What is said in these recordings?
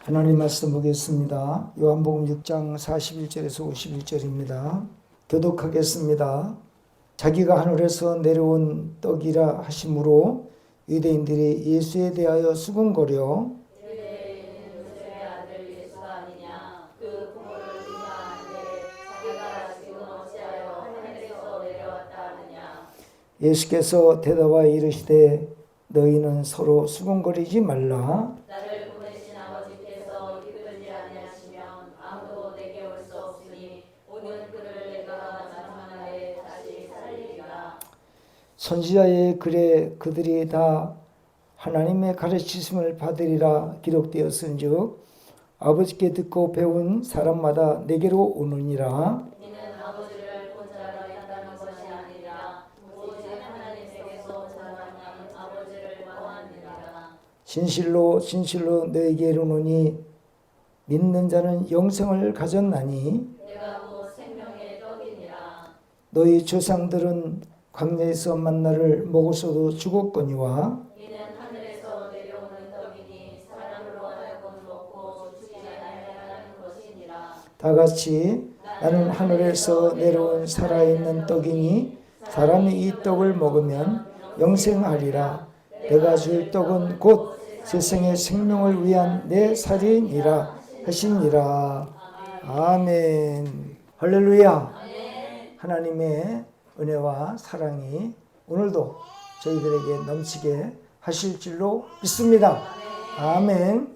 하나님 말씀 보겠습니다. 요한복음 6장 41절에서 51절입니다. 교독하겠습니다. 자기가 하늘에서 내려온 떡이라 하심으로 유대인들이 예수에 대하여 수군거려 예수께서 대답하여 이르시되 너희는 서로 수군거리지 말라. 나를 보내신 아버지께서 이끌지 아니하시면 아무도 내게 올 수 없으니 오늘 그를 내가 마지막 날에 다시 살리리라. 선지자의 글에 그들이 다 하나님의 가르치심을 받으리라 기록되었은즉 아버지께 듣고 배운 사람마다 내게로 오느니라. 이는 아버지를 본 자가 있다는 것이 아니라 오직 하나님께서 자라는 아버지를 원하느니라. 진실로 진실로 너희에게 이르노니 믿는 자는 영생을 가졌나니 내가 곧 생명의 떡이니라. 너희 조상들은 광야에서 만나를 먹었어도 죽었거니와 이는 하늘에서 내려오는 떡이니 사람으로 하여금 먹고 죽지 아니하는 것이니라. 다같이 나는 하늘에서 내려온 살아있는 떡이니 사람이 이 떡을 먹으면 영생하리라. 내가 줄 떡은 곧 세상의 생명을 위한 내 살이니라 하시니라. 아멘. 할렐루야. 하나님의 은혜와 사랑이 오늘도 저희들에게 넘치게 하실 줄로 믿습니다. 아멘.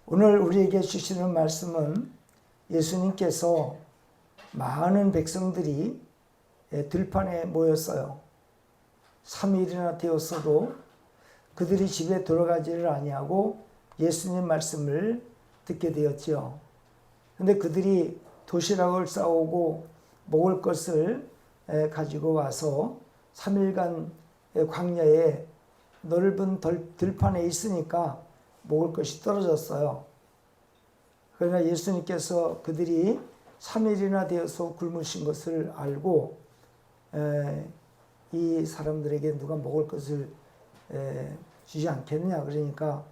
오늘 우리에게 주시는 말씀은 예수님께서 많은 백성들이 들판에 모였어요. 3일이나 되었어도 그들이 집에 돌아가지를 아니하고 예수님 말씀을 듣게 되었지요. 근데 그들이 도시락을 싸오고 먹을 것을 가지고 와서 3일간 광야에 넓은 들판에 있으니까 먹을 것이 떨어졌어요. 그러나 예수님께서 그들이 3일이나 되어서 굶으신 것을 알고 이 사람들에게 누가 먹을 것을 주지 않겠느냐. 그러니까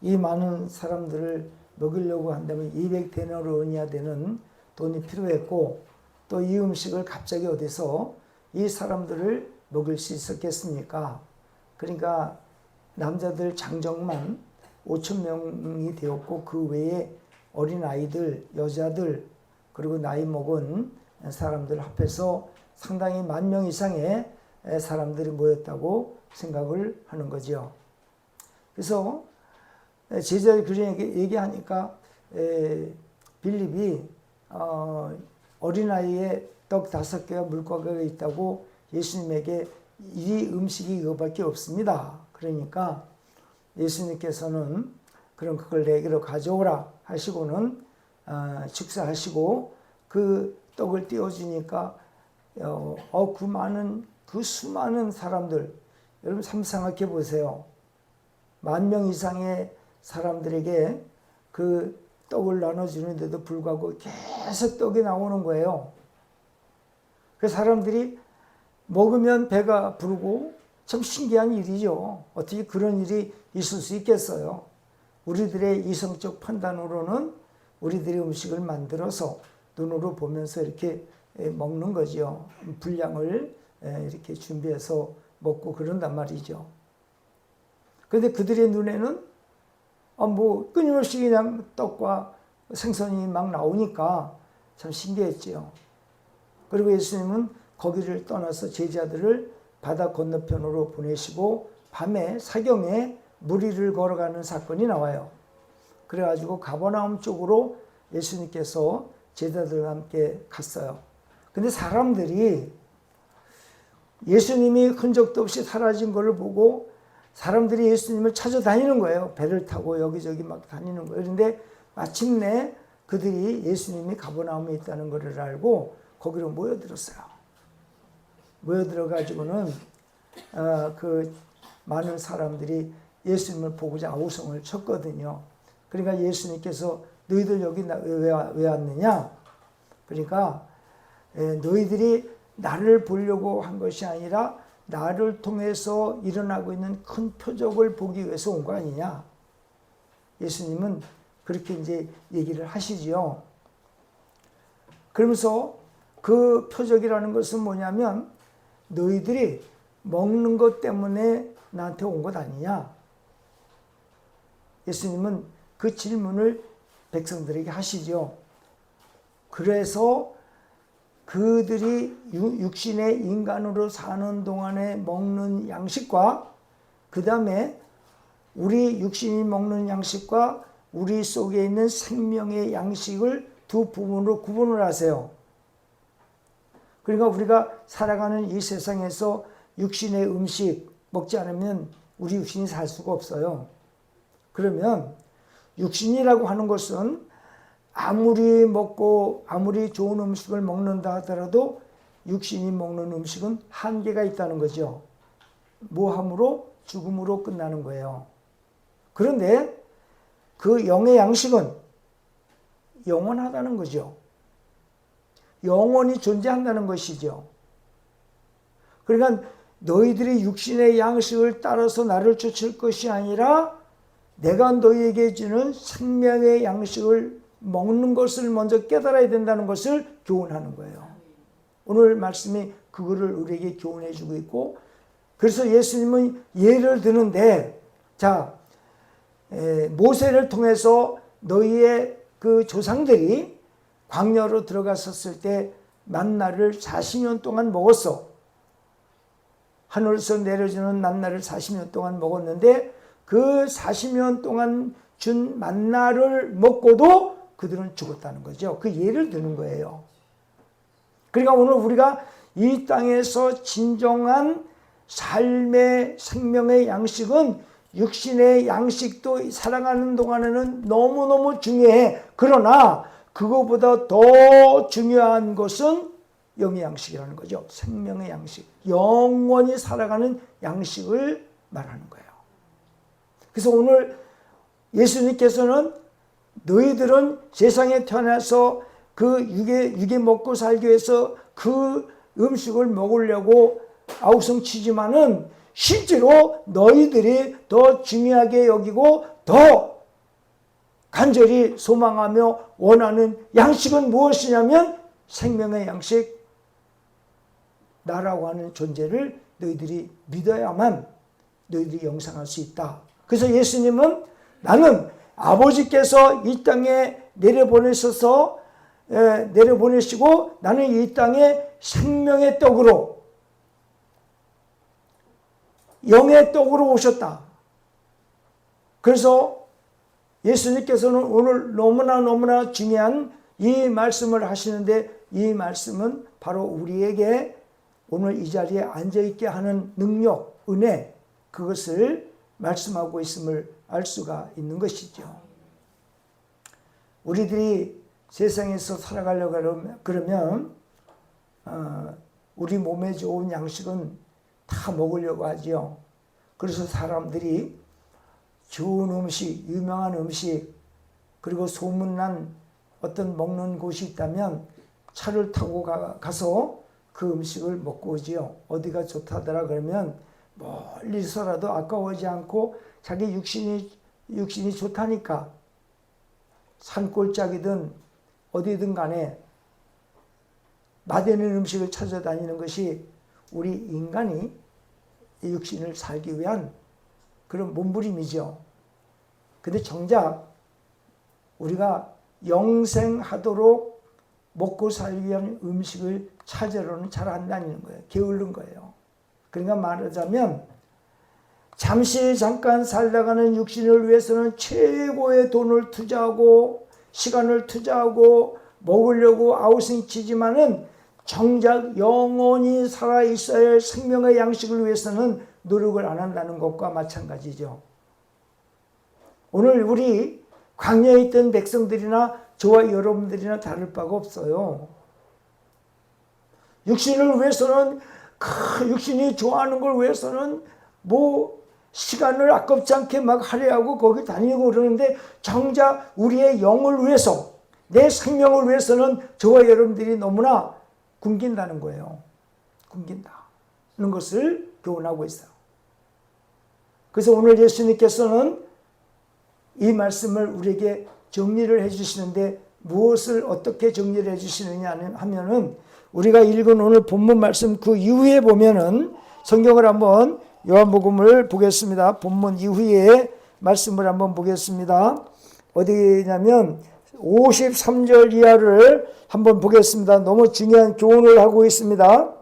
이 많은 사람들을 먹이려고 한다면 200데나리온이나 되는 돈이 필요했고 또 이 음식을 갑자기 어디서 이 사람들을 먹일 수 있었겠습니까? 그러니까 남자들 장정만 5,000명이 되었고 그 외에 어린아이들, 여자들 그리고 나이 먹은 사람들 합해서 상당히 10,000명 이상의 사람들이 모였다고 생각을 하는 거죠. 그래서 제자들이 그렇게 얘기하니까 빌립이 어린아이의 떡 5개와 물고기가 있다고 예수님에게 이 음식이 이거밖에 없습니다. 그러니까 예수님께서는 그럼 그걸 내게로 가져오라 하시고는 식사하시고 그 떡을 띄워주니까 그 수많은 사람들, 여러분 상상해 보세요. 10,000명 이상의 사람들에게 그 떡을 나눠주는데도 불구하고 계속 떡이 나오는 거예요. 그 사람들이 먹으면 배가 부르고 참 신기한 일이죠. 어떻게 그런 일이 있을 수 있겠어요. 우리들의 이성적 판단으로는 우리들의 음식을 만들어서 눈으로 보면서 이렇게 먹는 거죠. 분량을 이렇게 준비해서 먹고 그런단 말이죠. 그런데 그들의 눈에는 끊임없이 그냥 떡과 생선이 막 나오니까 참 신기했지요. 그리고 예수님은 거기를 떠나서 제자들을 바다 건너편으로 보내시고 밤에 사경에 무리를 걸어가는 사건이 나와요. 그래가지고 가버나움 쪽으로 예수님께서 제자들과 함께 갔어요. 근데 사람들이 예수님이 흔적도 없이 사라진 것을 보고 사람들이 예수님을 찾아다니는 거예요. 배를 타고 여기저기 막 다니는 거예요. 그런데 마침내 그들이 예수님이 가버나움에 있다는 것을 알고 거기로 모여들었어요. 모여들어가지고는 그 많은 사람들이 예수님을 보고자 아우성을 쳤거든요. 그러니까 예수님께서 너희들 여기 왜 왔느냐? 그러니까 너희들이 나를 보려고 한 것이 아니라 나를 통해서 일어나고 있는 큰 표적을 보기 위해서 온 거 아니냐. 예수님은 그렇게 이제 얘기를 하시지요. 그러면서 그 표적이라는 것은 뭐냐면 너희들이 먹는 것 때문에 나한테 온 것 아니냐. 예수님은 그 질문을 백성들에게 하시죠. 그래서 그들이 육신의 인간으로 사는 동안에 먹는 양식과 그 다음에 우리 육신이 먹는 양식과 우리 속에 있는 생명의 양식을 두 부분으로 구분을 하세요. 그러니까 우리가 살아가는 이 세상에서 육신의 음식 먹지 않으면 우리 육신이 살 수가 없어요. 그러면 육신이라고 하는 것은 아무리 먹고 아무리 좋은 음식을 먹는다 하더라도 육신이 먹는 음식은 한계가 있다는 거죠. 모함으로 죽음으로 끝나는 거예요. 그런데 그 영의 양식은 영원하다는 거죠. 영원히 존재한다는 것이죠. 그러니까 너희들이 육신의 양식을 따라서 나를 쫓을 것이 아니라 내가 너희에게 주는 생명의 양식을 먹는 것을 먼저 깨달아야 된다는 것을 교훈하는 거예요. 오늘 말씀이 그거를 우리에게 교훈해 주고 있고, 그래서 예수님은 예를 드는데, 자, 모세를 통해서 너희의 그 조상들이 광야로 들어갔었을 때 만나를 40년 동안 먹었어. 하늘에서 내려주는 만나를 40년 동안 먹었는데 그 40년 동안 준 만나를 먹고도 그들은 죽었다는 거죠. 그 예를 드는 거예요. 그러니까 오늘 우리가 이 땅에서 진정한 삶의 생명의 양식은 육신의 양식도 살아가는 동안에는 너무너무 중요해. 그러나 그거보다 더 중요한 것은 영의 양식이라는 거죠. 생명의 양식. 영원히 살아가는 양식을 말하는 거예요. 그래서 오늘 예수님께서는 너희들은 세상에 태어나서 그 육에 먹고 살기 위해서 그 음식을 먹으려고 아우성치지만은 실제로 너희들이 더 중요하게 여기고 더 간절히 소망하며 원하는 양식은 무엇이냐면 생명의 양식, 나라고 하는 존재를 너희들이 믿어야만 너희들이 영생할 수 있다. 그래서 예수님은 나는 아버지께서 이 땅에 내려보내시고 나는 이 땅에 생명의 떡으로 영의 떡으로 오셨다. 그래서 예수님께서는 오늘 너무나 중요한 이 말씀을 하시는데 이 말씀은 바로 우리에게 오늘 이 자리에 앉아있게 하는 능력, 은혜, 그것을 말씀하고 있음을 알 수가 있는 것이죠. 우리들이 세상에서 살아가려고 그러면 우리 몸에 좋은 양식은 다 먹으려고 하죠. 그래서 사람들이 좋은 음식, 유명한 음식, 그리고 소문난 어떤 먹는 곳이 있다면 차를 타고 가서 그 음식을 먹고 오지요. 어디가 좋다더라 그러면 멀리서라도 아까워하지 않고 자기 육신이 좋다니까 산골짜기든 어디든 간에 맛있는 음식을 찾아다니는 것이 우리 인간이 육신을 살기 위한 그런 몸부림이죠. 근데 정작 우리가 영생하도록 먹고 살기 위한 음식을 찾으러는 잘 안 다니는 거예요. 게으른 거예요. 그러니까 말하자면 잠깐 살다가는 육신을 위해서는 최고의 돈을 투자하고 시간을 투자하고 먹으려고 아우성치지만은 정작 영원히 살아있어야 할 생명의 양식을 위해서는 노력을 안 한다는 것과 마찬가지죠. 오늘 우리 광야에 있던 백성들이나 저와 여러분들이나 다를 바가 없어요. 육신을 위해서는 육신이 좋아하는 걸 위해서는 시간을 아깝지 않게 막 할애하고 거기 다니고 그러는데 정작 우리의 영을 위해서 내 생명을 위해서는 저와 여러분들이 너무나 굶긴다는 거예요. 굶긴다는 것을 교훈하고 있어요. 그래서 오늘 예수님께서는 이 말씀을 우리에게 정리를 해주시는데 무엇을 어떻게 정리를 해주시느냐 하면은 우리가 읽은 오늘 본문 말씀 그 이후에 보면은 성경을 한번 요한복음을 보겠습니다. 본문 이후에 말씀을 한번 보겠습니다. 어디냐면 53절 이하를 한번 보겠습니다. 너무 중요한 교훈을 하고 있습니다.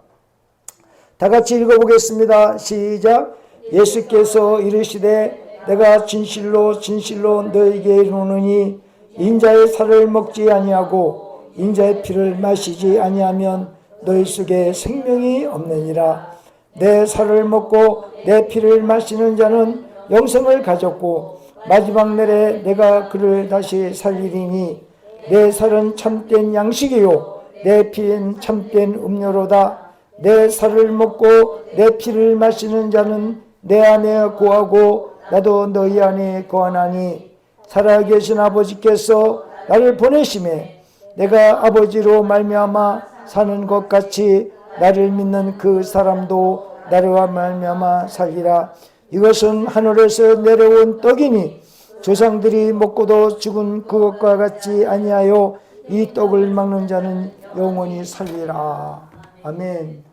다 같이 읽어보겠습니다. 시작. 예수께서 이르시되 내가 진실로 진실로 너에게 이르노니 인자의 살을 먹지 아니하고 인자의 피를 마시지 아니하면 너희 속에 생명이 없느니라. 내 살을 먹고 내 피를 마시는 자는 영생을 가졌고 마지막 날에 내가 그를 다시 살리리니 내 살은 참된 양식이요 내 피는 참된 음료로다. 내 살을 먹고 내 피를 마시는 자는 내 안에 거하고 나도 너희 안에 거하나니 살아계신 아버지께서 나를 보내심에 내가 아버지로 말미암아 사는 것 같이 나를 믿는 그 사람도 나로 말미암아 살리라. 이것은 하늘에서 내려온 떡이니 조상들이 먹고도 죽은 그것과 같지 아니하여 이 떡을 먹는 자는 영원히 살리라. 아멘.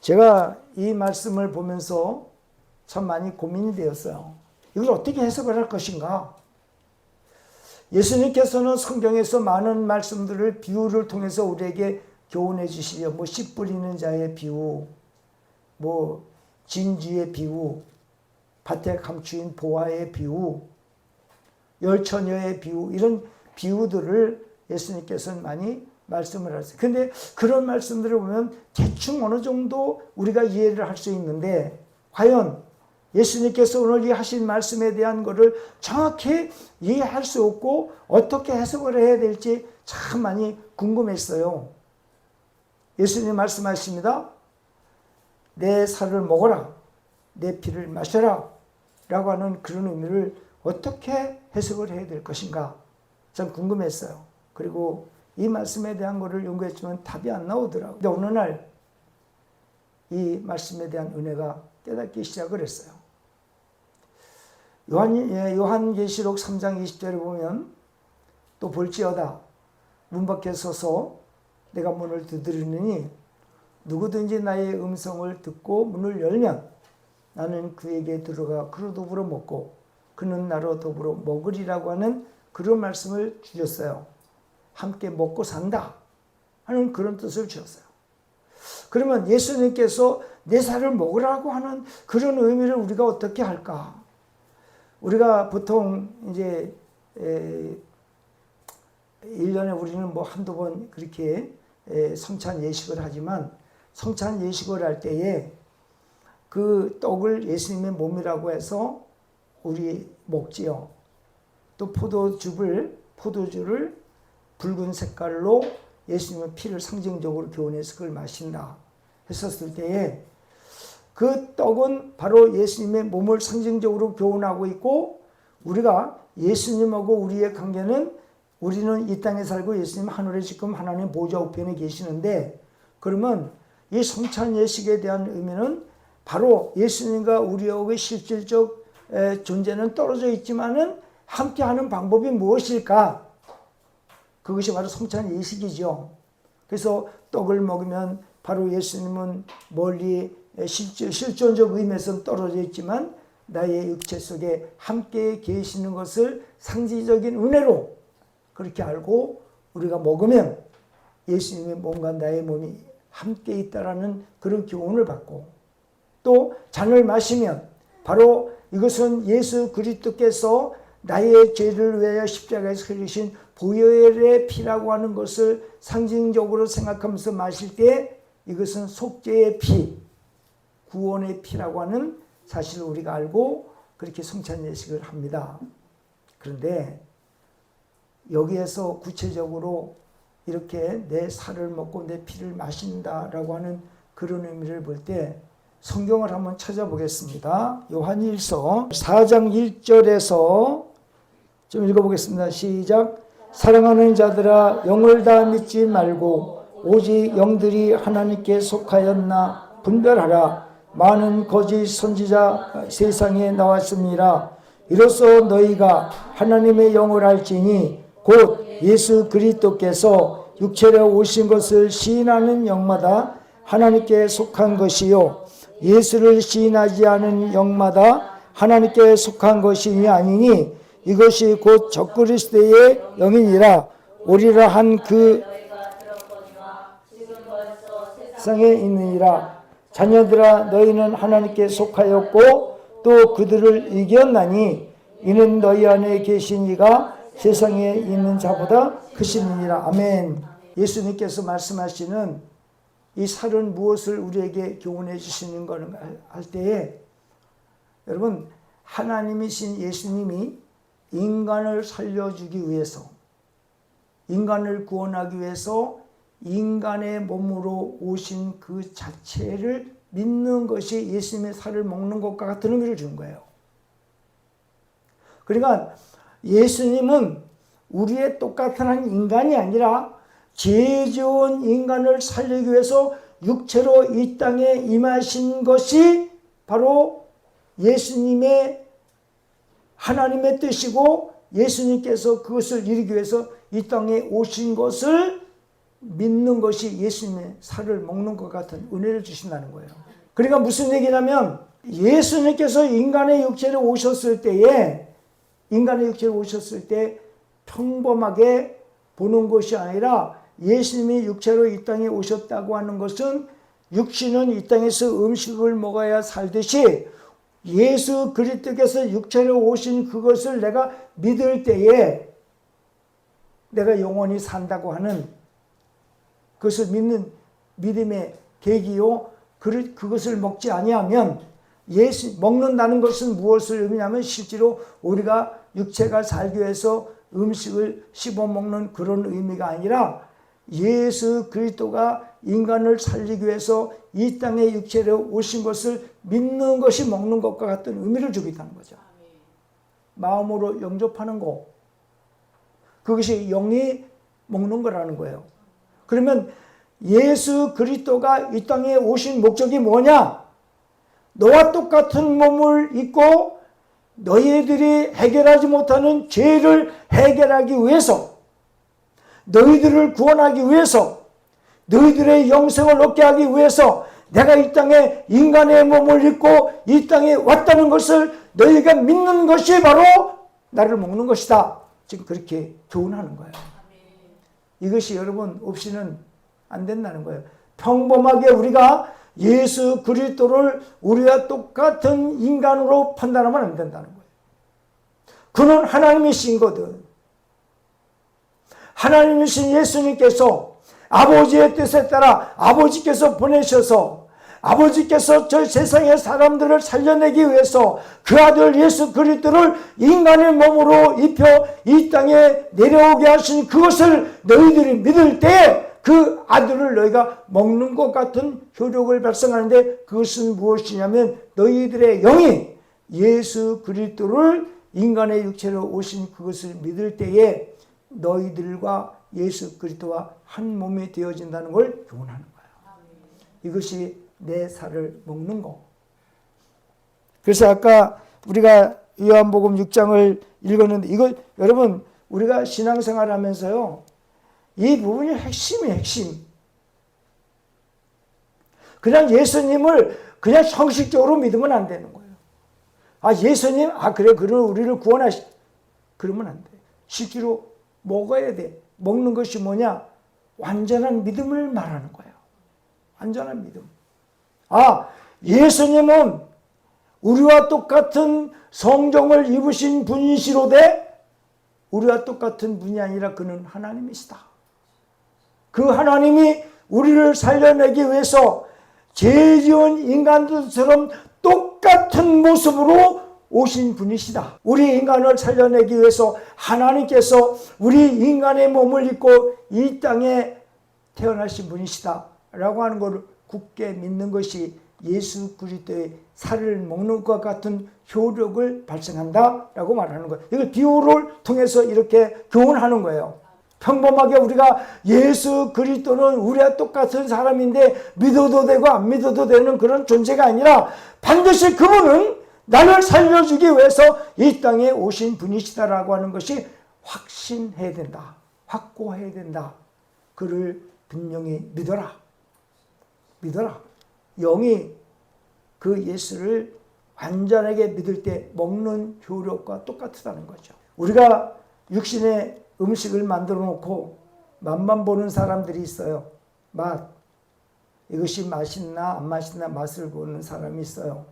제가 이 말씀을 보면서 참 많이 고민이 되었어요. 이걸 어떻게 해석을 할 것인가? 예수님께서는 성경에서 많은 말씀들을 비유를 통해서 우리에게 교훈해 주시죠. 뭐 씨 뿌리는 자의 비유, 뭐 진주의 비유, 밭에 감추인 보화의 비유, 열처녀의 비유, 이런 비유들을 예수님께서는 많이 말씀을 하세요. 근데 그런 말씀들을 보면 대충 어느 정도 우리가 이해를 할 수 있는데 과연 예수님께서 오늘 이 하신 말씀에 대한 것을 정확히 이해할 수 없고 어떻게 해석을 해야 될지 참 많이 궁금했어요. 예수님 말씀하십니다. 내 살을 먹어라. 내 피를 마셔라. 라고 하는 그런 의미를 어떻게 해석을 해야 될 것인가 참 궁금했어요. 그리고 이 말씀에 대한 것을 연구했지만 답이 안 나오더라고요. 근데 어느 날 이 말씀에 대한 은혜가 깨닫기 시작을 했어요. 요한계시록 3장 20절에 보면 또 볼지어다 문 밖에 서서 내가 문을 두드리느니 누구든지 나의 음성을 듣고 문을 열면 나는 그에게 들어가 그로 더불어 먹고 그는 나로 더불어 먹으리라고 하는 그런 말씀을 주셨어요. 함께 먹고 산다 하는 그런 뜻을 주셨어요. 그러면 예수님께서 내 살을 먹으라고 하는 그런 의미를 우리가 어떻게 할까? 우리가 보통 이제 1년에 우리는 뭐 한두 번 그렇게 성찬 예식을 하지만 성찬 예식을 할 때에 그 떡을 예수님의 몸이라고 해서 우리 먹지요. 또 포도주를 붉은 색깔로 예수님의 피를 상징적으로 교훈해서 그걸 마신다 했었을 때에 그 떡은 바로 예수님의 몸을 상징적으로 교훈하고 있고 우리가 예수님하고 우리의 관계는 우리는 이 땅에 살고 예수님 하늘에 지금 하나님 보좌 우편에 계시는데 그러면 이 성찬 예식에 대한 의미는 바로 예수님과 우리하고의 실질적 존재는 떨어져 있지만은 함께하는 방법이 무엇일까? 그것이 바로 성찬 예식이죠. 그래서 떡을 먹으면 바로 예수님은 멀리 실존적 의미에서는 떨어져 있지만 나의 육체 속에 함께 계시는 것을 상징적인 은혜로 그렇게 알고 우리가 먹으면 예수님의 몸과 나의 몸이 함께 있다라는 그런 교훈을 받고 또 잔을 마시면 바로 이것은 예수 그리스도께서 나의 죄를 위하여 십자가에서 흘리신 보혈의 피라고 하는 것을 상징적으로 생각하면서 마실 때 이것은 속죄의 피, 구원의 피라고 하는 사실을 우리가 알고 그렇게 성찬 예식을 합니다. 그런데 여기에서 구체적으로 이렇게 내 살을 먹고 내 피를 마신다라고 하는 그런 의미를 볼 때 성경을 한번 찾아보겠습니다. 요한일서 4장 1절에서 좀 읽어보겠습니다. 시작. 사랑하는 자들아 영을 다 믿지 말고 오직 영들이 하나님께 속하였나 분별하라. 많은 거짓 선지자 세상에 나왔습니다. 이로써 너희가 하나님의 영을 알지니 곧 예수 그리스도께서 육체로 오신 것을 시인하는 영마다 하나님께 속한 것이요 예수를 시인하지 않은 영마다 하나님께 속한 것이 아니니 이것이 곧 적그리스도의 영이니라. 오리라 한 그 세상에 있느니라. 자녀들아 너희는 하나님께 속하였고 또 그들을 이겼나니 이는 너희 안에 계신 이가 세상에 있는 자보다 크시니라. 아멘. 예수님께서 말씀하시는 이 살은 무엇을 우리에게 교훈해 주시는 거는 할 때에 여러분 하나님이신 예수님이 인간을 살려주기 위해서 인간을 구원하기 위해서 인간의 몸으로 오신 그 자체를 믿는 것이 예수님의 살을 먹는 것과 같은 의미를 주는 거예요. 그러니까 예수님은 우리의 똑같은 한 인간이 아니라 죄 지은 인간을 살리기 위해서 육체로 이 땅에 임하신 것이 바로 예수님의 하나님의 뜻이고 예수님께서 그것을 이루기 위해서 이 땅에 오신 것을 믿는 것이 예수님의 살을 먹는 것 같은 은혜를 주신다는 거예요. 그러니까 무슨 얘기냐면 예수님께서 인간의 육체로 오셨을 때에 평범하게 보는 것이 아니라 예수님이 육체로 이 땅에 오셨다고 하는 것은 육신은 이 땅에서 음식을 먹어야 살듯이 예수 그리스도께서 육체로 오신 그것을 내가 믿을 때에 내가 영원히 산다고 하는 그것을 믿는 믿음의 계기요. 그것을 먹지 아니하면 먹는다는 것은 무엇을 의미하면 실제로 우리가 육체가 살기 위해서 음식을 씹어먹는 그런 의미가 아니라 예수 그리스도가 인간을 살리기 위해서 이 땅에 육체로 오신 것을 믿는 것이 먹는 것과 같은 의미를 주고 있다는 거죠. 마음으로 영접하는 거. 그것이 영이 먹는 거라는 거예요. 그러면 예수 그리스도가 이 땅에 오신 목적이 뭐냐? 너와 똑같은 몸을 입고 너희들이 해결하지 못하는 죄를 해결하기 위해서 너희들을 구원하기 위해서 너희들의 영생을 얻게 하기 위해서 내가 이 땅에 인간의 몸을 입고 이 땅에 왔다는 것을 너희가 믿는 것이 바로 나를 먹는 것이다. 지금 그렇게 교훈하는 거예요. 이것이 여러분 없이는 안 된다는 거예요. 평범하게 우리가 예수 그리스도를 우리와 똑같은 인간으로 판단하면 안 된다는 거예요. 그는 하나님이신 거든. 하나님이신 예수님께서 아버지의 뜻에 따라 아버지께서 보내셔서 아버지께서 저 세상의 사람들을 살려내기 위해서 그 아들 예수 그리스도를 인간의 몸으로 입혀 이 땅에 내려오게 하신 그것을 너희들이 믿을 때 그 아들을 너희가 먹는 것 같은 효력을 발생하는데 그것은 무엇이냐면 너희들의 영이 예수 그리스도를 인간의 육체로 오신 그것을 믿을 때에 너희들과 예수 그리스도와 한 몸이 되어진다는 걸 교훈하는 거예요. 이것이 내 살을 먹는 거. 그래서 아까 우리가 요한복음 6장을 읽었는데 이거 여러분 우리가 신앙생활 하면서요. 이 부분이 핵심이에요. 핵심. 그냥 예수님을 그냥 형식적으로 믿으면 안 되는 거예요. 아 예수님 그래 그럼 우리를 구원하시 그러면 안 돼. 실제로 먹어야 돼. 먹는 것이 뭐냐? 완전한 믿음을 말하는 거예요. 완전한 믿음. 예수님은 우리와 똑같은 성정을 입으신 분이시로되 우리와 똑같은 분이 아니라 그는 하나님이시다. 그 하나님이 우리를 살려내기 위해서 죄 지은 인간들처럼 똑같은 모습으로 오신 분이시다. 우리 인간을 살려내기 위해서 하나님께서 우리 인간의 몸을 입고 이 땅에 태어나신 분이시다 라고 하는 것을 굳게 믿는 것이 예수 그리스도의 살을 먹는 것 같은 효력을 발생한다 라고 말하는 거예요. 이걸 비유를 통해서 이렇게 교훈하는 거예요. 평범하게 우리가 예수 그리스도는 우리와 똑같은 사람인데 믿어도 되고 안 믿어도 되는 그런 존재가 아니라 반드시 그분은 나를 살려주기 위해서 이 땅에 오신 분이시다라고 하는 것이 확신해야 된다. 확고해야 된다. 그를 분명히 믿어라. 믿어라. 영이 그 예수를 완전하게 믿을 때 먹는 효력과 똑같다는 거죠. 우리가 육신의 음식을 만들어 놓고 맛만 보는 사람들이 있어요. 맛. 이것이 맛있나 안 맛있나 맛을 보는 사람이 있어요.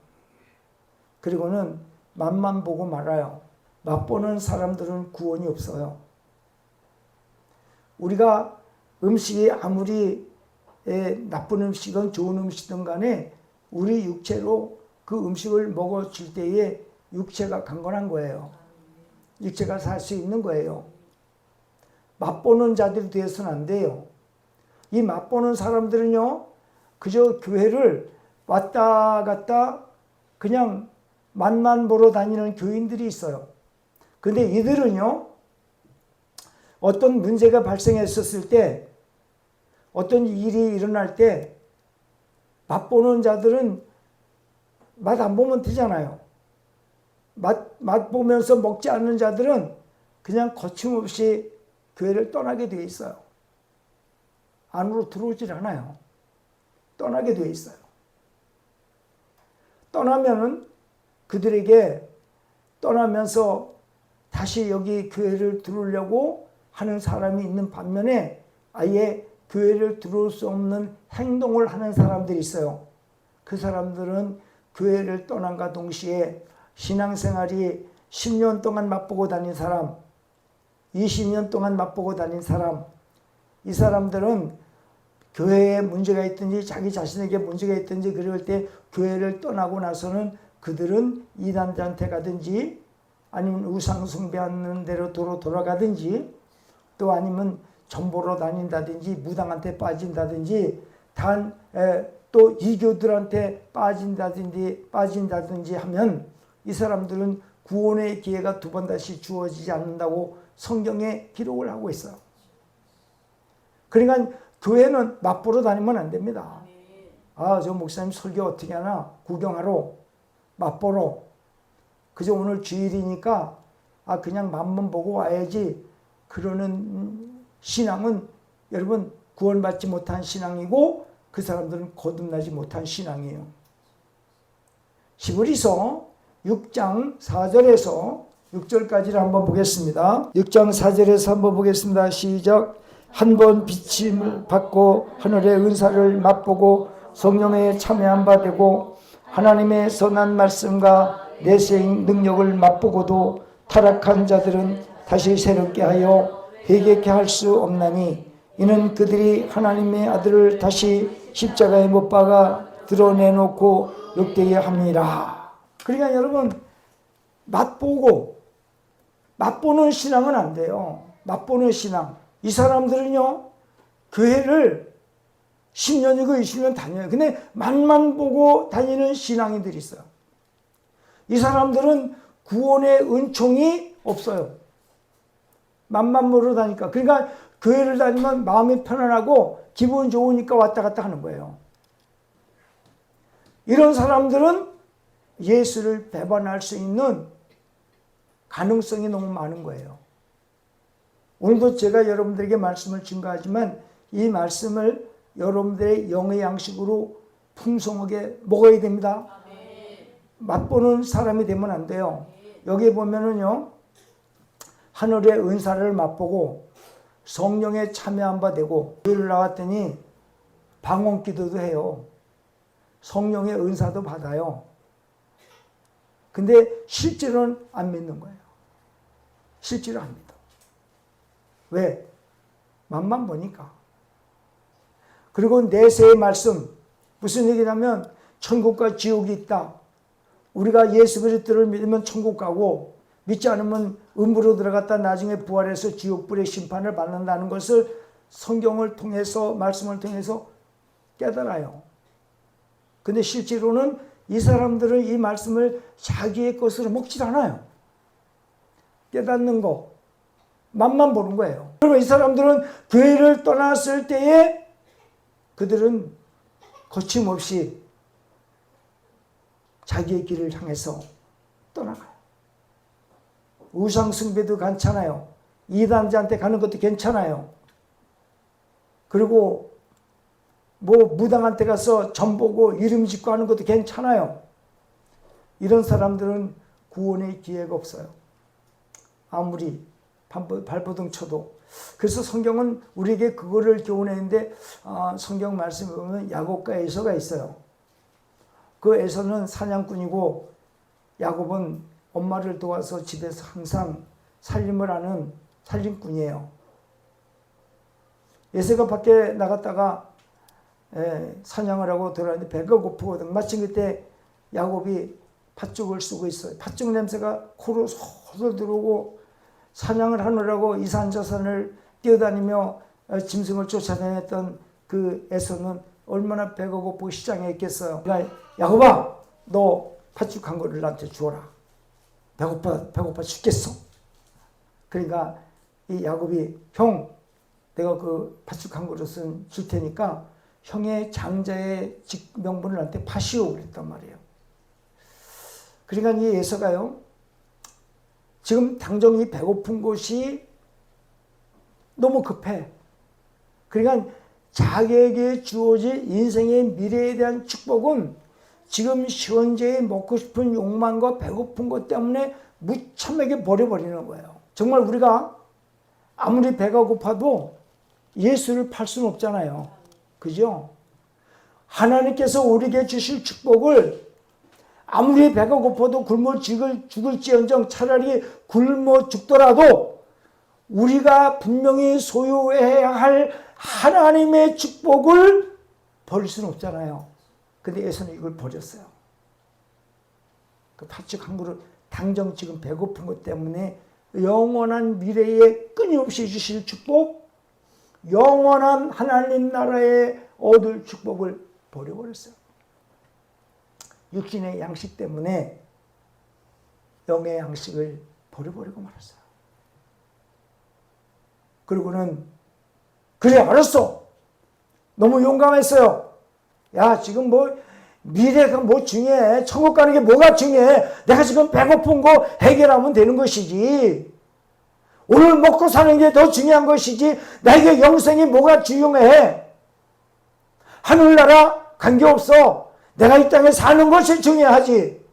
그리고는 맛만 보고 말아요. 맛보는 사람들은 구원이 없어요. 우리가 음식이 아무리 나쁜 음식이든 좋은 음식이든 간에 우리 육체로 그 음식을 먹어줄 때에 육체가 강건한 거예요. 육체가 살 수 있는 거예요. 맛보는 자들이 되어서는 안 돼요. 이 맛보는 사람들은요, 그저 교회를 왔다 갔다 그냥 맛만 보러 다니는 교인들이 있어요. 근데 이들은요, 어떤 문제가 발생했었을 때, 어떤 일이 일어날 때, 맛보는 자들은 맛 안 보면 되잖아요. 맛 보면서 먹지 않는 자들은 그냥 거침없이 교회를 떠나게 되어 있어요. 안으로 들어오질 않아요. 떠나게 되어 있어요. 떠나면은 그들에게 떠나면서 다시 여기 교회를 들어오려고 하는 사람이 있는 반면에 아예 교회를 들어올 수 없는 행동을 하는 사람들이 있어요. 그 사람들은 교회를 떠난과 동시에 신앙생활이 10년 동안 맛보고 다닌 사람, 20년 동안 맛보고 다닌 사람, 이 사람들은 교회에 문제가 있든지 자기 자신에게 문제가 있든지 그럴 때 교회를 떠나고 나서는 그들은 이단자한테 가든지 아니면 우상 숭배하는 대로 돌아가든지 또 아니면 전보로 다닌다든지 무당한테 빠진다든지 또 이교들한테 빠진다든지 하면 이 사람들은 구원의 기회가 두 번 다시 주어지지 않는다고 성경에 기록을 하고 있어요. 그러니까 교회는 맛보러 다니면 안 됩니다. 아, 저 목사님 설교 어떻게 하나 구경하러 맛보러 그저 오늘 주일이니까 그냥 맛만 보고 와야지 그러는 신앙은 여러분 구원받지 못한 신앙이고 그 사람들은 거듭나지 못한 신앙이에요. 히브리서 6장 4절에서 6절까지를 한번 보겠습니다. 6장 4절에서 한번 보겠습니다. 시작. 한 번 비침을 받고 하늘의 은사를 맛보고 성령에 참여한 바 되고 하나님의 선한 말씀과 내세의 능력을 맛보고도 타락한 자들은 다시 새롭게 하여 회개케 할 수 없나니 이는 그들이 하나님의 아들을 다시 십자가에 못 박아 드러내놓고 욕되게 합니다. 그러니까 여러분 맛보는 신앙은 안 돼요. 맛보는 신앙. 이 사람들은요 교회를 10년이고 20년 다녀요. 근데 맛만 보고 다니는 신앙인들이 있어요. 이 사람들은 구원의 은총이 없어요. 맛만 보러 다니까. 그러니까 교회를 다니면 마음이 편안하고 기분 좋으니까 왔다 갔다 하는 거예요. 이런 사람들은 예수를 배반할 수 있는 가능성이 너무 많은 거예요. 오늘도 제가 여러분들에게 말씀을 증거하지만 이 말씀을 여러분들의 영의 양식으로 풍성하게 먹어야 됩니다. 맛보는 사람이 되면 안 돼요. 여기 보면은요, 하늘의 은사를 맛보고 성령에 참여한 바 되고, 교회를 나왔더니 방언 기도도 해요. 성령의 은사도 받아요. 근데 실제로는 안 믿는 거예요. 실제로 안 믿어. 왜? 맛만 보니까. 그리고 내세의 말씀, 무슨 얘기냐면 천국과 지옥이 있다. 우리가 예수 그리스도를 믿으면 천국 가고 믿지 않으면 음부로 들어갔다 나중에 부활해서 지옥불의 심판을 받는다는 것을 성경을 통해서 말씀을 통해서 깨달아요. 근데 실제로는 이 사람들은 이 말씀을 자기의 것으로 먹질 않아요. 깨닫는 거, 맛만 보는 거예요. 그러면 이 사람들은 교회를 떠났을 때에 그들은 거침없이 자기의 길을 향해서 떠나가요. 우상숭배도 괜찮아요. 이단자한테 가는 것도 괜찮아요. 그리고 뭐 무당한테 가서 점 보고 이름 짓고 하는 것도 괜찮아요. 이런 사람들은 구원의 기회가 없어요. 아무리 발버둥 쳐도. 그래서 성경은 우리에게 그거를 교훈했는데 성경 말씀에 보면 야곱과 에서가 있어요. 그 에서는 사냥꾼이고 야곱은 엄마를 도와서 집에서 항상 살림을 하는 살림꾼이에요. 에서가 밖에 나갔다가 사냥을 하고 돌아왔는데 배가 고프거든. 마침 그때 야곱이 팥죽을 쓰고 있어요. 팥죽 냄새가 코로 솔솔 들어오고 사냥을 하느라고 이산저산을 뛰어다니며 짐승을 쫓아다녔던 그 에서는 얼마나 배가 고프고 시장에 있겠어요. 그러니까 야곱아, 너 팥죽 한 그릇 나한테 주어라. 배고파 죽겠어. 그러니까 이 야곱이 형, 내가 그 팥죽 한 그릇은 줄 테니까 형의 장자의 명분을 나한테 파시오 그랬단 말이에요. 그러니까 이 에서가요, 지금 당장 이 배고픈 것이 너무 급해. 그러니까 자기에게 주어질 인생의 미래에 대한 축복은 지금 현재의 먹고 싶은 욕망과 배고픈 것 때문에 무참하게 버려버리는 거예요. 정말 우리가 아무리 배가 고파도 예수를 팔 수는 없잖아요. 그죠? 하나님께서 우리에게 주실 축복을 아무리 배가 고파도 굶어 죽을지언정 차라리 굶어 죽더라도 우리가 분명히 소유해야 할 하나님의 축복을 버릴 수는 없잖아요. 근데 에서는 이걸 버렸어요. 그 팥죽 한 그릇 당장 지금 배고픈 것 때문에 영원한 미래에 끊임없이 주실 축복, 영원한 하나님 나라에 얻을 축복을 버려버렸어요. 육신의 양식 때문에 영의 양식을 버려버리고 말았어요. 그리고는 그래 알았어. 너무 용감했어요. 야 지금 뭐 미래가 뭐 중요해. 천국 가는 게 뭐가 중요해. 내가 지금 배고픈 거 해결하면 되는 것이지. 오늘 먹고 사는 게 더 중요한 것이지. 나에게 영생이 뭐가 중요해. 하늘나라 관계없어. 내가 이 땅에 사는 것이 중요하지.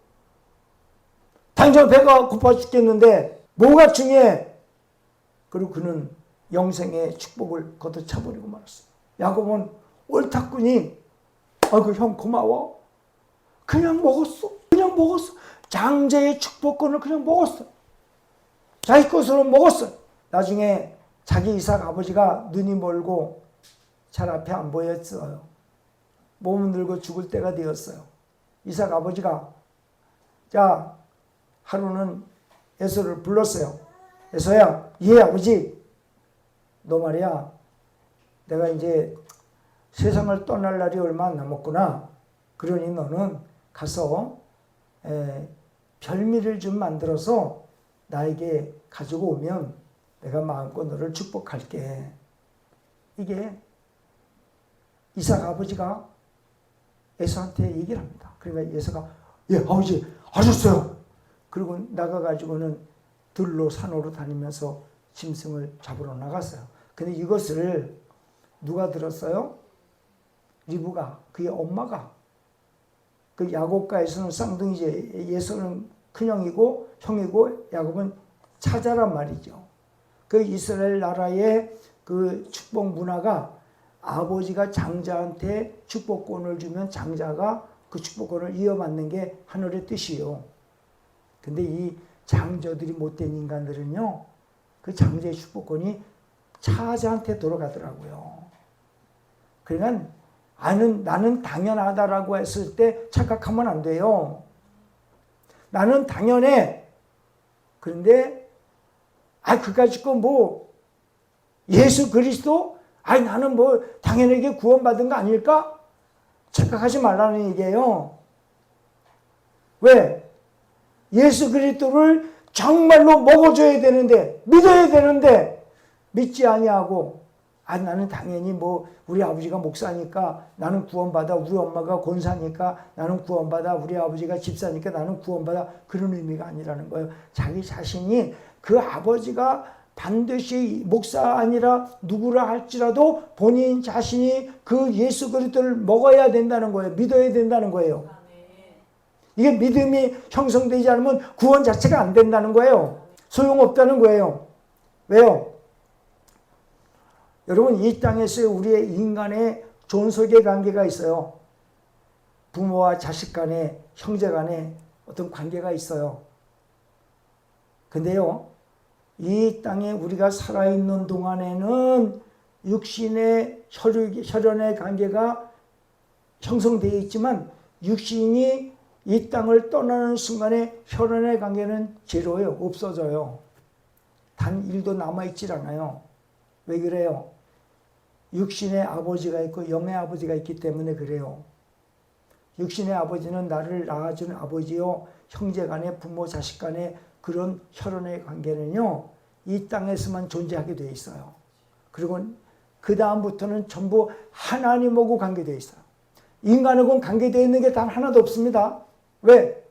당장 배가 고파 죽겠는데 뭐가 중요해. 그리고 그는 영생의 축복을 걷어차버리고 말았어요. 야곱은 옳다꾼이 아이고 형 고마워. 그냥 먹었어. 장자의 축복권을 그냥 먹었어. 자기 것으로 먹었어. 나중에 자기 이삭 아버지가 눈이 멀고 잘 앞에 안 보였어요. 몸은 늙어 죽을 때가 되었어요. 이삭 아버지가 자 하루는 에서를 불렀어요. 에서야, 예 아버지, 너 말이야 내가 이제 세상을 떠날 날이 얼마 안 남았구나. 그러니 너는 가서 별미를 좀 만들어서 나에게 가지고 오면 내가 마음껏 너를 축복할게. 이게 이삭 아버지가 에서한테 얘기를 합니다. 그러니까 에서가 예 아버지 알았어요. 그리고 나가가지고는 들로 산으로 다니면서 짐승을 잡으러 나갔어요. 근데 이것을 누가 들었어요? 리브가, 그의 엄마가. 그 야곱과 에서는 쌍둥이지. 에서는 큰형이고 형이고 야곱은 차자란 말이죠. 그 이스라엘 나라의 그 축복 문화가 아버지가 장자한테 축복권을 주면 장자가 그 축복권을 이어받는 게 하늘의 뜻이요. 근데 이 장저들이 못된 인간들은요, 그 장자의 축복권이 차자한테 돌아가더라고요. 그러니까 나는 당연하다라고 했을 때 착각하면 안 돼요. 나는 당연해. 그런데 그거 가지고 뭐 예수 그리스도 나는 뭐 당연하게 구원받은 거 아닐까? 착각하지 말라는 얘기예요. 왜? 예수 그리스도를 정말로 먹어줘야 되는데, 믿어야 되는데 믿지 아니하고 나는 당연히 뭐 우리 아버지가 목사니까 나는 구원받아, 우리 엄마가 권사니까 나는 구원받아, 우리 아버지가 집사니까 나는 구원받아, 그런 의미가 아니라는 거예요. 자기 자신이 그 아버지가 반드시 목사 아니라 누구라 할지라도 본인 자신이 그 예수 그리스도를 먹어야 된다는 거예요. 믿어야 된다는 거예요. 이게 믿음이 형성되지 않으면 구원 자체가 안 된다는 거예요. 소용없다는 거예요. 왜요? 여러분, 이 땅에서 우리의 인간의 존속의 관계가 있어요. 부모와 자식 간에, 형제 간에 어떤 관계가 있어요. 근데요, 이 땅에 우리가 살아있는 동안에는 육신의 혈연의 관계가 형성되어 있지만 육신이 이 땅을 떠나는 순간에 혈연의 관계는 제로예요. 없어져요. 단 1도 남아있질 않아요. 왜 그래요? 육신의 아버지가 있고 영의 아버지가 있기 때문에 그래요. 육신의 아버지는 나를 낳아준 아버지요, 형제간에 부모 자식간에 그런 혈연의 관계는요, 이 땅에서만 존재하게 되어 있어요. 그리고 그 다음부터는 전부 하나님하고 관계되어 있어요. 인간하고는 관계되어 있는 게 단 하나도 없습니다. 왜?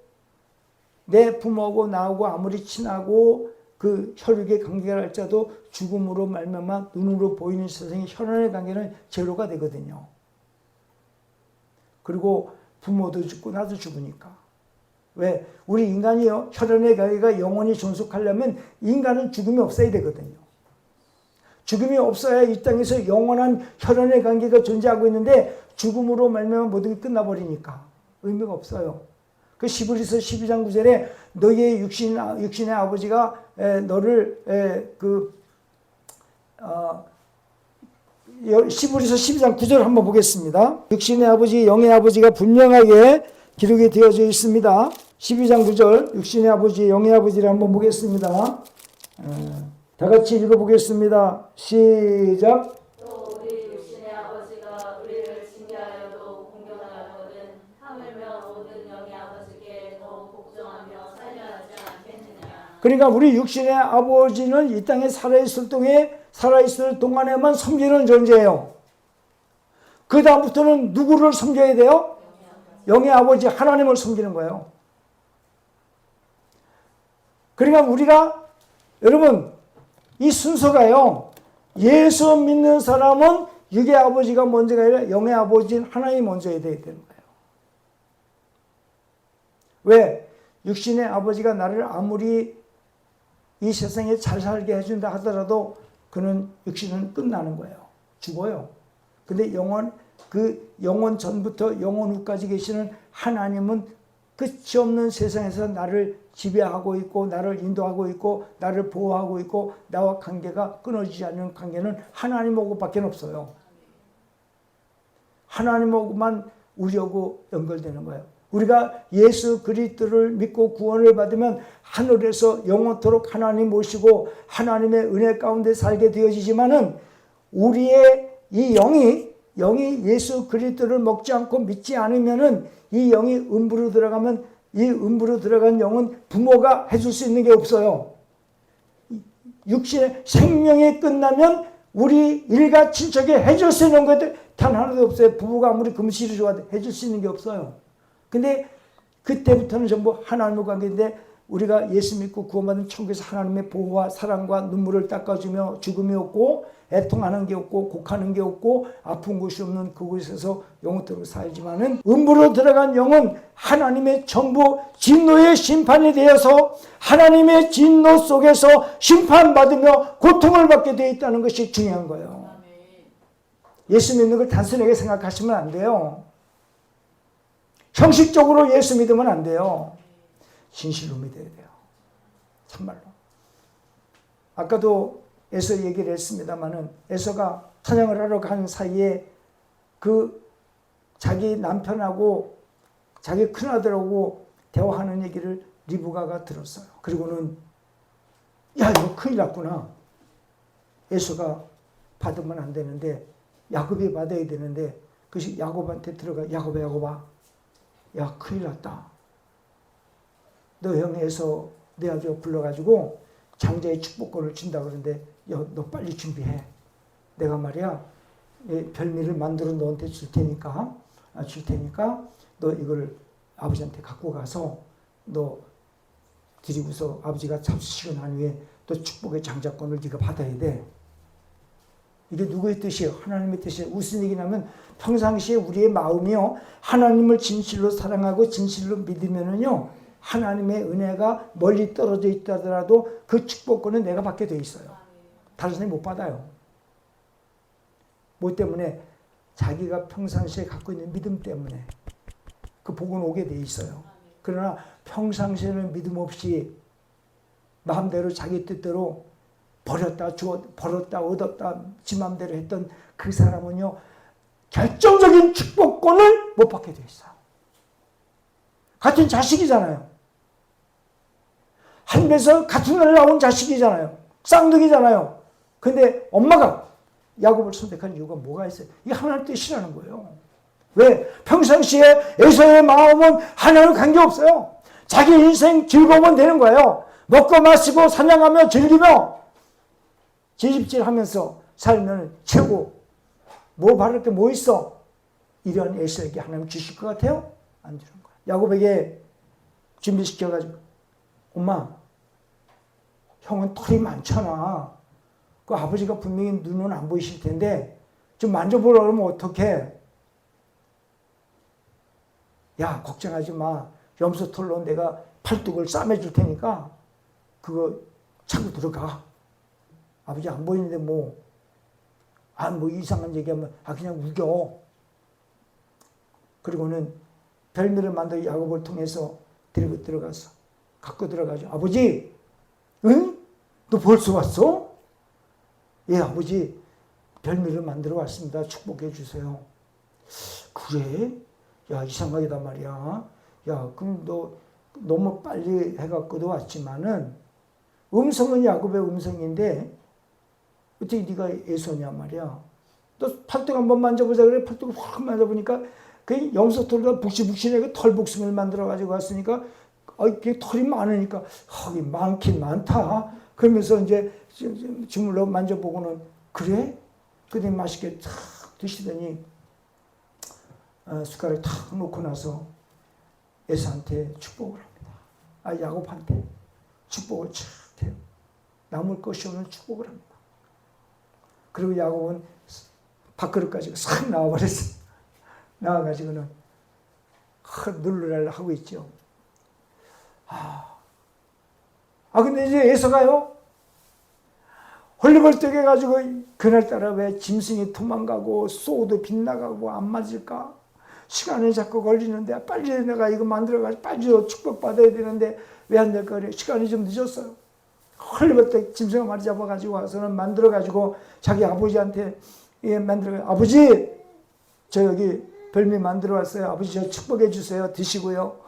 내 부모하고 나하고 아무리 친하고 그 혈육의 관계가 할지라도 죽음으로 말미암아 눈으로 보이는 세상의 혈연의 관계는 제로가 되거든요. 그리고 부모도 죽고 나도 죽으니까. 왜? 우리 인간이요, 혈연의 관계가 영원히 존속하려면 인간은 죽음이 없어야 되거든요. 죽음이 없어야 이 땅에서 영원한 혈연의 관계가 존재하고 있는데 죽음으로 말미암아 모든 게 끝나버리니까 의미가 없어요. 그 시브리서 12장 9절에 너희의 육신의 아버지가 너를 시브리서 12장 9절 한번 보겠습니다. 육신의 아버지, 영의 아버지가 분명하게 기록이 되어져 있습니다. 12장 9절 육신의 아버지, 영의 아버지를 한번 보겠습니다. 다 같이 읽어보겠습니다. 시작. 또 우리 육신의 아버지가 우리를 징계하여도 공경하였거든 하물며 모든 영의 아버지께 더 복종하며 살려 하지 않겠느냐. 그러니까 우리 육신의 아버지는 이 땅에 살아있을 동안에만 섬기는 존재예요. 그 다음부터는 누구를 섬겨야 돼요? 영의 아버지 하나님을 섬기는 거예요. 그러니까 우리가 여러분 이 순서가요, 예수 믿는 사람은 육의 아버지가 먼저가 아니라 영의 아버지인 하나님이 먼저 해야 되는 거예요. 왜? 육신의 아버지가 나를 아무리 이 세상에 잘 살게 해준다 하더라도 그는 육신은 끝나는 거예요. 죽어요. 근데 영원 전부터 영원 후까지 계시는 하나님은 끝이 없는 세상에서 나를 지배하고 있고 나를 인도하고 있고 나를 보호하고 있고 나와 관계가 끊어지지 않는 관계는 하나님하고 밖에 없어요. 하나님하고만 우리하고 연결되는 거예요. 우리가 예수 그리스도를 믿고 구원을 받으면 하늘에서 영원토록 하나님 모시고 하나님의 은혜 가운데 살게 되어지지만은 우리의 이 영이 예수 그리스도를 먹지 않고 믿지 않으면은 이 영이 음부로 들어가면 이 음부로 들어간 영은 부모가 해줄 수 있는 게 없어요. 육신의 생명이 끝나면 우리 일가 친척이 해줄 수 있는 것들 단 하나도 없어요. 부부가 아무리 금실이 좋아도 해줄 수 있는 게 없어요. 근데 그때부터는 전부 하나님과 관계인데 우리가 예수 믿고 구원받은 천국에서 하나님의 보호와 사랑과 눈물을 닦아주며 죽음이 없고 애통하는 게 없고 곡하는 게 없고 아픈 곳이 없는 그곳에서 영원토록 살지만은 음부로 들어간 영은 하나님의 전부 진노의 심판이 되어서 하나님의 진노 속에서 심판받으며 고통을 받게 되어 있다는 것이 중요한 거예요. 예수 믿는 걸 단순하게 생각하시면 안 돼요. 형식적으로 예수 믿으면 안 돼요. 진실로 믿어야 돼요. 참말로. 아까도 에서 얘기를 했습니다마는 에서가 사냥을 하러 간 사이에 그 자기 남편하고 자기 큰아들하고 대화하는 얘기를 리브가가 들었어요. 그리고는 야 이거 큰일 났구나. 에서가 받으면 안 되는데 야곱이 받아야 되는데 그것이 야곱한테 들어가. 야곱아 야 큰일 났다. 너 형 에서 내 아들 불러가지고 장자의 축복권을 준다 그러는데 너 빨리 준비해. 내가 말이야 별미를 만들어 너한테 줄 테니까 너 이걸 아버지한테 갖고 가서 너 드리고서 아버지가 잡수시고 난 후에 또 축복의 장자권을 네가 받아야 돼. 이게 누구의 뜻이에요? 하나님의 뜻이에요. 무슨 얘기냐면 평상시에 우리의 마음이요 하나님을 진실로 사랑하고 진실로 믿으면은요 하나님의 은혜가 멀리 떨어져 있다더라도 그 축복권은 내가 받게 돼 있어요. 다른 사람이 못 받아요. 뭐 때문에? 자기가 평상시에 갖고 있는 믿음 때문에 그 복은 오게 돼 있어요. 그러나 평상시에는 믿음 없이 마음대로 자기 뜻대로 버렸다 얻었다 지 마음대로 했던 그 사람은요 결정적인 축복권을 못 받게 돼 있어요. 같은 자식이잖아요. 한 배에서 같은 날 나온 자식이잖아요. 쌍둥이잖아요. 근데 엄마가 야곱을 선택한 이유가 뭐가 있어요? 이게 하나님 뜻이라는 거예요. 왜? 평상시에 에서의 마음은 하나님 관계없어요. 자기 인생 즐거우면 되는 거예요. 먹고 마시고 사냥하며 즐기며 채집질하면서 살면 최고. 뭐 바랄 게 뭐 있어? 이런 에서에게 하나님 주실 것 같아요? 안 주는 거예요. 야곱에게 준비시켜가지고 엄마 형은 털이 많잖아. 그 아버지가 분명히 눈은 안 보이실 텐데 좀 만져보라 그러면 어떡해? 야 걱정하지 마. 염소털로 내가 팔뚝을 싸매줄 테니까 그거 차고 들어가. 아버지 안 보이는데 뭐 이상한 얘기하면 그냥 우겨. 그리고는 별미를 만들어 야곱을 통해서 데리고 들어가서 갖고 들어가죠. 아버지, 응? 너 벌써 왔어? 예, 아버지 별미를 만들어 왔습니다. 축복해 주세요. 그래? 야, 이상하게다 말이야. 야, 그럼 너 너무 빨리 해갖고도 왔지만은 음성은 야곱의 음성인데 어떻게 네가 에서냐 말이야. 너 팔뚝 한번 만져보자 그래. 팔뚝을 확 만져보니까 그 염소털과 북실북실하게 털복숭이를 만들어 가지고 왔으니까 이게 털이 많으니까 많긴 많다. 그러면서 이제 주물러 만져보고는 그래? 그래 맛있게 탁 드시더니 숟가락에 탁 놓고 나서 에서한테 축복을 합니다. 야곱한테 축복을 탁 해요. 남을 것이 없는 축복을 합니다. 그리고 야곱은 밥그릇 가지고 싹 나와버렸어요. 나와가지고는 누르랄 하고 있죠. 근데 이제 에서가요 헐리벌떡 해가지고 그날따라 왜 짐승이 도망가고 쏘도 빗나가고 안 맞을까 시간이 자꾸 걸리는데 빨리 내가 이거 만들어가지고 빨리 축복받아야 되는데 왜 안 될까 그래. 시간이 좀 늦었어요. 헐리벌떡 짐승 한 마리 잡아가지고 와서는 만들어가지고 자기 아버지한테 만들어가지고 아버지 저 여기 별미 만들어 왔어요. 아버지 저 축복해 주세요. 드시고요.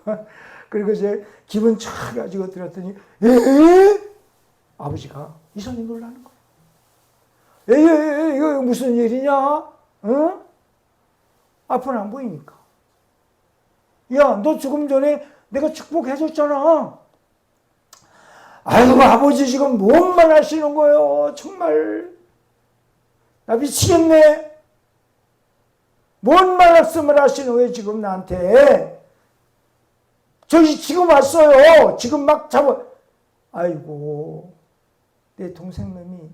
그리고 이제 기분 쫙 가지고 들었더니 아버지가 이상히 놀라는 거예요. 이거 무슨 일이냐? 응? 앞은 안 보이니까. 야, 너 조금 전에 내가 축복해 줬잖아. 아이고 아버지 지금 뭔 말 하시는 거예요. 정말 나 미치겠네. 뭔 말씀을 하시는 거예요 지금 나한테. 저기 지금 왔어요. 지금 막 잡아. 아이고 내 동생 놈이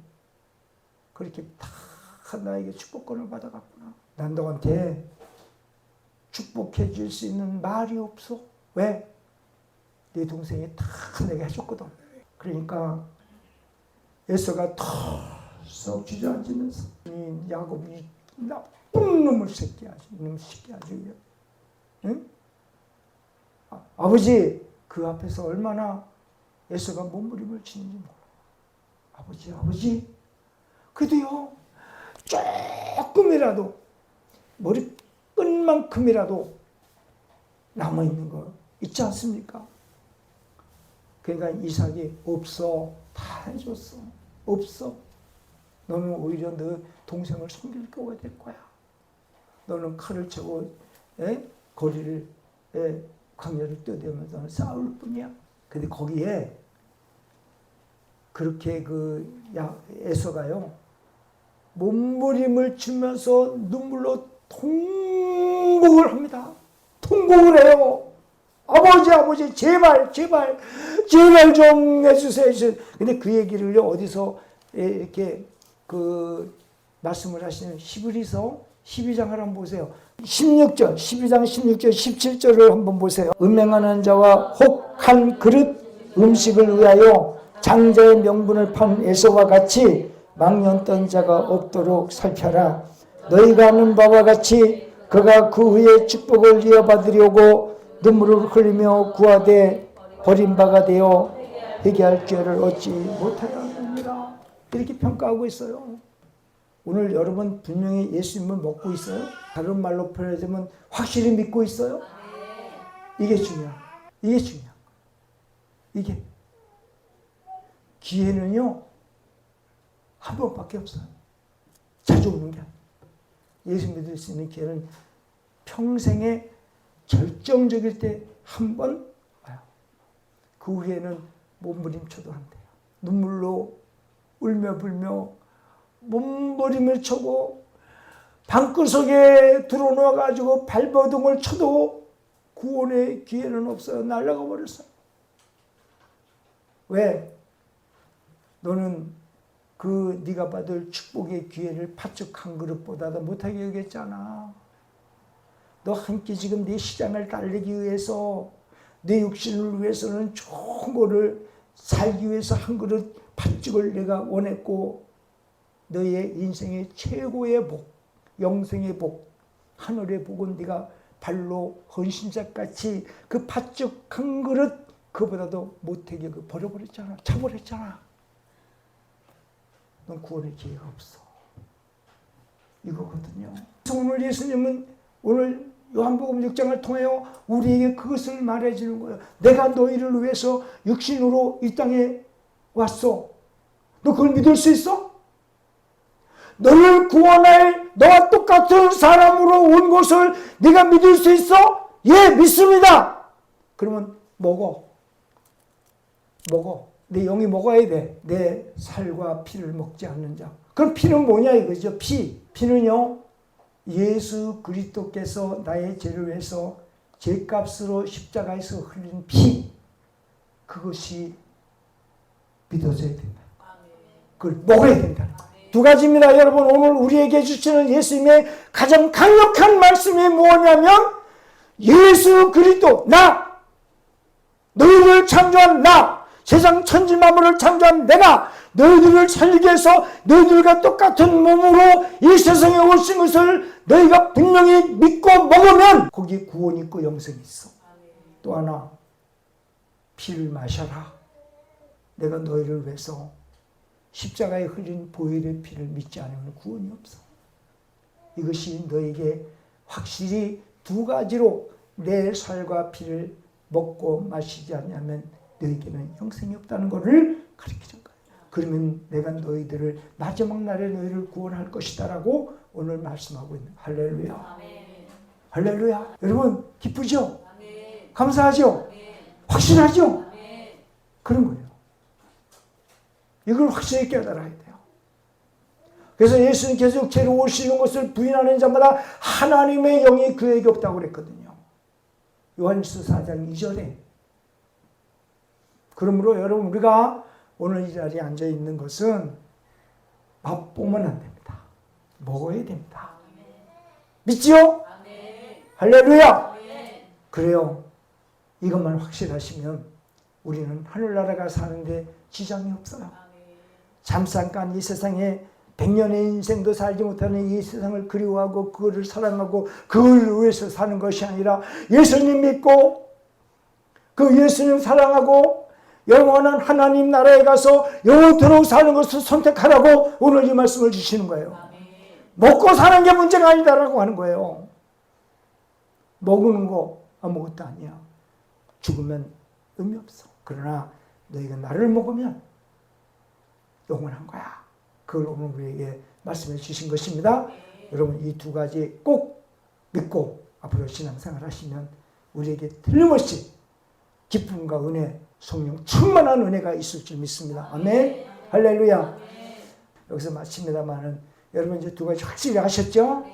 그렇게 다 나에게 축복권을 받아갔구나. 난 너한테 축복해 줄 수 있는 말이 없어. 왜? 내 동생이 다 내게 해줬거든. 그러니까 에서가 턱 주저앉으면서 야곱이 나쁜 놈을 새끼 아주 응? 아버지 그 앞에서 얼마나 에서가 몸부림을 치는지 몰라. 아버지 그래도요 조금이라도 머리끝만큼이라도 남아있는 거 있지 않습니까? 그러니까 이삭이 없어. 다 해줬어. 없어. 너는 오히려 너 동생을 섬길 거가 될 거야. 너는 칼을 차고 거리를 광야를 뛰어대면서 싸울 뿐이야. 근데 거기에 그렇게 에서가요 몸부림을 치면서 눈물로 통곡을 합니다. 통곡을 해요. 아버지 제발 좀 해주세요. 근데 그 얘기를요 어디서 이렇게 말씀을 하시는 히브리서 12장을 한번 보세요. 12장 16절 17절을 한번 보세요. 음행하는 자와 혹한 그릇 음식을 위하여 장자의 명분을 판 에서와 같이 망령던 자가 없도록 살펴라. 너희가 아는 바와 같이 그가 그 후에 축복을 이어받으려고 눈물을 흘리며 구하되 버림바가 되어 회개할 기회를 얻지 못하였느니라. 이렇게 평가하고 있어요. 오늘 여러분 분명히 예수님을 먹고 있어요? 다른 말로 표현하자면 확실히 믿고 있어요? 이게 중요한 이게 기회는요 한 번밖에 없어요. 자주 오는 게 아니에요. 예수 믿을 수 있는 기회는 평생에 결정적일 때 한 번 와요. 그 후에는 몸부림쳐도 안 돼요. 눈물로 울며 불며 몸부림을 쳐고 방구석에 들어놓아가지고 발버둥을 쳐도 구원의 기회는 없어요. 날아가 버렸어요. 왜? 너는 네가 받을 축복의 기회를 팥죽 한 그릇보다도 못하게 여겼잖아. 너 한 끼 지금 네 시장을 달리기 위해서 내 육신을 위해서는 좋은 거를 살기 위해서 한 그릇 팥죽을 내가 원했고 너의 인생의 최고의 복, 영생의 복, 하늘의 복은 네가 발로 헌신자같이 그 팥죽 한 그릇 그보다도 못하게 버려버렸잖아. 차버렸잖아. 넌 구원의 기회가 없어. 이거거든요. 그래서 오늘 예수님은 오늘 요한복음 6장을 통하여 우리에게 그것을 말해주는 거예요. 내가 너희를 위해서 육신으로 이 땅에 왔어. 너 그걸 믿을 수 있어? 너를 구원할 너와 똑같은 사람으로 온 것을 네가 믿을 수 있어? 예, 믿습니다. 그러면 먹어. 내 영이 먹어야 돼. 내 살과 피를 먹지 않는 자. 그럼 피는 뭐냐 이거죠. 피는요 예수 그리스도께서 나의 죄를 위해서 죄값으로 십자가에서 흘린 피, 그것이 믿어져야 된다. 그걸 먹어야 된다. 두 가지입니다. 여러분 오늘 우리에게 주시는 예수님의 가장 강력한 말씀이 뭐냐면 예수 그리스도 나, 너희를 창조한 나, 세상 천지 만물을 창조한 내가 너희들을 살리기 위해서 너희들과 똑같은 몸으로 이 세상에 오신 것을 너희가 분명히 믿고 먹으면 거기 구원이 있고 영생이 있어. 또 하나 피를 마셔라. 내가 너희를 위해서 십자가에 흘린 보혈의 피를 믿지 않으면 구원이 없어. 이것이 너에게 확실히 두 가지로 내 살과 피를 먹고 마시지 않으면 너에게는 영생이 없다는 것을 가르치는 거예요. 그러면 내가 너희들을 마지막 날에 너희를 구원할 것이다 라고 오늘 말씀하고 있는 할렐루야. 아멘. 할렐루야. 여러분 기쁘죠? 아멘. 감사하죠? 아멘. 확신하죠? 아멘. 그런 거예요. 이걸 확실히 깨달아야 돼요. 그래서 예수님께서 죄로 오시는 것을 부인하는 자마다 하나님의 영이 그에게 없다고 그랬거든요. 요한일서 4장 2절에. 그러므로 여러분 우리가 오늘 이 자리에 앉아 있는 것은 맛보면 안 됩니다. 먹어야 됩니다. 믿지요? 할렐루야. 그래요. 이것만 확실하시면 우리는 하늘나라가 사는데 지장이 없어요. 잠깐 이 세상에 100년의 인생도 살지 못하는 이 세상을 그리워하고 그거를 사랑하고 그걸 위해서 사는 것이 아니라 예수님 믿고 그 예수님 사랑하고 영원한 하나님 나라에 가서 영원토록 사는 것을 선택하라고 오늘 이 말씀을 주시는 거예요. 먹고 사는 게 문제가 아니다라고 하는 거예요. 먹는 거 아무것도 아니야. 죽으면 의미 없어. 그러나 너희가 나를 먹으면 영원한 거야. 그걸 오늘 우리에게 말씀해 주신 것입니다. 여러분 이 두 가지 꼭 믿고 앞으로 신앙생활 하시면 우리에게 틀림없이 기쁨과 은혜, 성령 충만한 은혜가 있을 줄 믿습니다. 아멘. 할렐루야. 여기서 마칩니다만은 여러분 이제 두 가지 확실히 아셨죠?